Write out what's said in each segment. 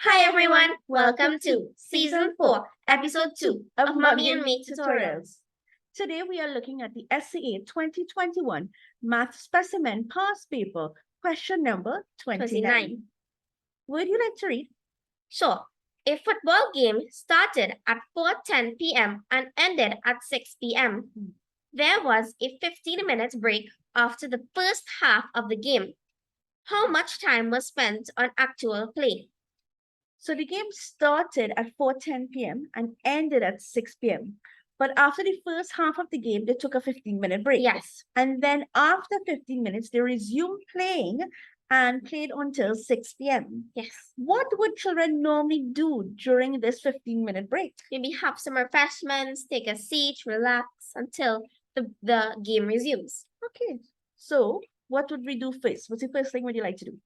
Hi everyone, welcome to Season 4, Episode 2 of Mommy and Me Tutorials. Today we are looking at the SCA 2021 Math Specimen Past Paper, question number 29. Would you like to read? Sure. A football game started at 4:10 p.m. and ended at 6 p.m. There was a 15-minute break after the first half of the game. How much time was spent on actual play? So the game started at 4:10 p.m. and ended at 6 p.m. But after the first half of the game, they took a 15-minute break. Yes. And then after 15 minutes, they resumed playing and played until 6 p.m. Yes. What would children normally do during this 15-minute break? Maybe have some refreshments, take a seat, relax until the game resumes. Okay. So what would we do first? What's the first thing would you like to do?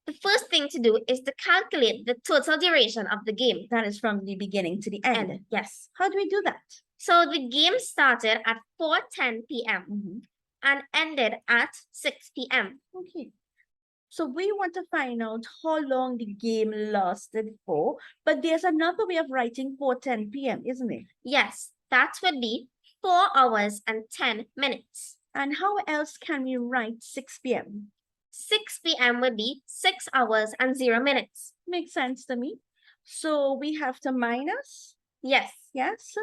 The first thing to do is to calculate the total duration of the game. That is from the beginning to the end. Yes. How do we do that? So the game started at 4:10 p.m. and ended at 6 p.m. Okay. So we want to find out how long the game lasted for, but there's another way of writing 4:10 p.m., isn't it? Yes, that would be 4 hours and 10 minutes. And how else can we write 6 p.m.? 6 p.m. would be 6 hours and 0 minutes. Makes sense to me. So we have to minus? Yes. Yes.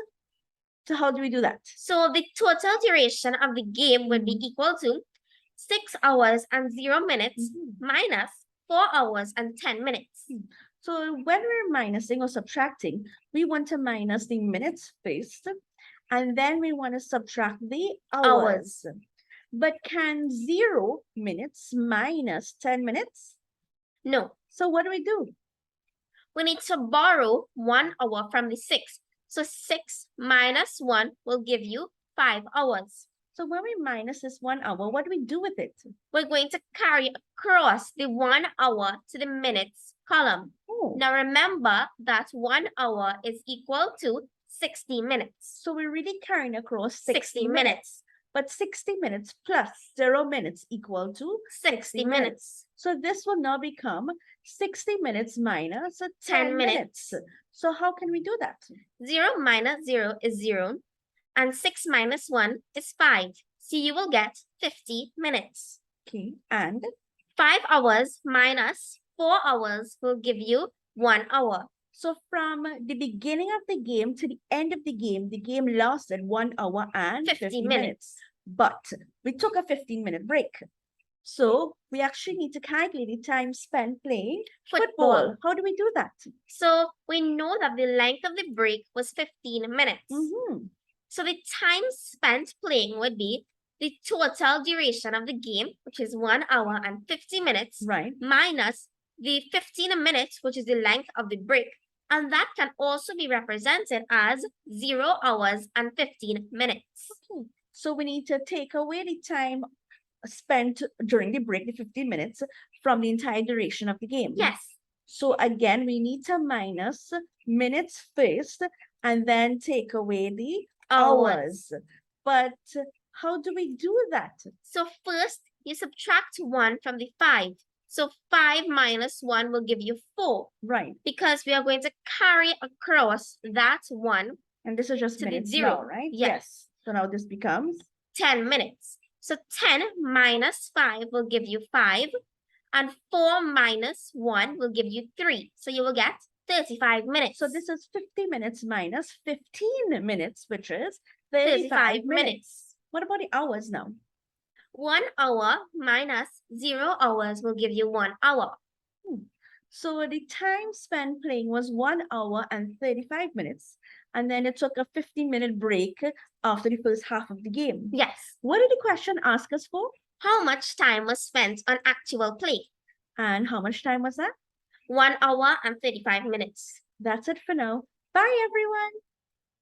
So how do we do that? So the total duration of the game would be equal to 6 hours and 0 minutes minus 4 hours and 10 minutes. So when we're minusing or subtracting, we want to minus the minutes first, and then we want to subtract the hours. But can 0 minutes minus 10 minutes? No. So what do? We need to borrow 1 hour from the 6. So 6 minus 1 will give you 5 hours. So when we minus this 1 hour, what do we do with it? We're going to carry across the 1 hour to the minutes column. Oh. Now remember that 1 hour is equal to 60 minutes. So we're really carrying across 60 minutes. But 60 minutes plus 0 minutes equal to 60 minutes. So this will now become 60 minutes minus 10 minutes. So how can we do that? 0 minus 0 is 0. And 6 minus 1 is 5. So you will get 50 minutes. Okay, and 5 hours minus 4 hours will give you 1 hour. So from the beginning of the game to the end of the game lasted 1 hour and 50 minutes. But we took a 15-minute break. So we actually need to calculate the time spent playing football. How do we do that? So we know that the length of the break was 15 minutes. So the time spent playing would be the total duration of the game, which is 1 hour and 50 minutes, right, minus the 15 minutes, which is the length of the break. And that can also be represented as 0 hours and 15 minutes. Okay. So we need to take away the time spent during the break, the 15 minutes, from the entire duration of the game. Yes. So again, we need to minus minutes first and then take away the hours. But how do we do that? So first, you subtract 1 from the 5. So 5 minus 1 will give you 4. Right. Because we are going to carry across that 1. And this is just to minutes the 0, now, right? Yes. So now this becomes 10 minutes. So 10 minus 5 will give you 5. And 4 minus 1 will give you 3. So you will get 35 minutes. So this is 50 minutes minus 15 minutes, which is 35 minutes. What about the hours now? 1 hour minus 0 hours will give you 1 hour. So the time spent playing was 1 hour and 35 minutes. And then it took a 15-minute break after the first half of the game. Yes. What did the question ask us for? How much time was spent on actual play? And how much time was that? 1 hour and 35 minutes. That's it for now. Bye, everyone.